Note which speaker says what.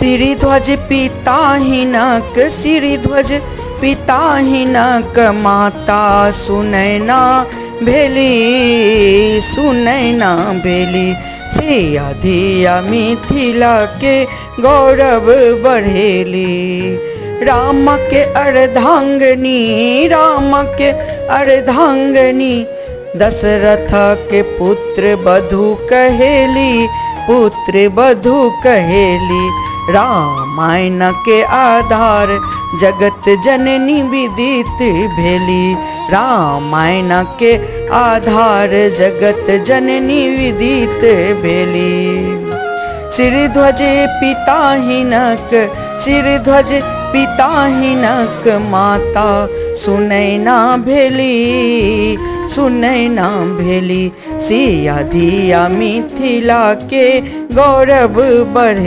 Speaker 1: सिरिध्वज पिताहिनक सिरिध्वज पिताहिनक माता सुनैना भेली सुनैना भेली। सिया धिया मिथिला के गौरव बढ़ेली। राम के अर्धांगिनी राम के अर्धांगिनी दशरथ के पुत्र बधू कहेली पुत्र बधू कहेली। रामायण के आधार जगत जननी विदित भेली। रामायण के आधार जगत जननी विदित भेली। सिरिध्वज पिताहिनक सिरिध्वज पिताहिनक माता सुनैना भेली सुनैना भेली। सिया धिया मिथिला के गौरव बढ़े।